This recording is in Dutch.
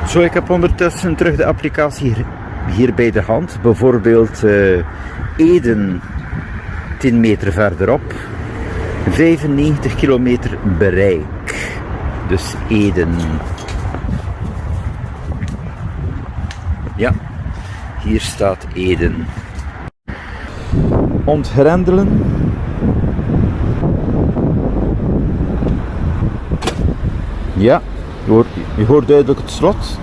Zo, ik heb ondertussen terug de applicatie hier bij de hand. Bijvoorbeeld Eden, 10 meter verderop. 95 kilometer bereik. Dus Eden. Ja, hier staat Eden. Ontgrendelen. Ja, je hoort duidelijk het slot.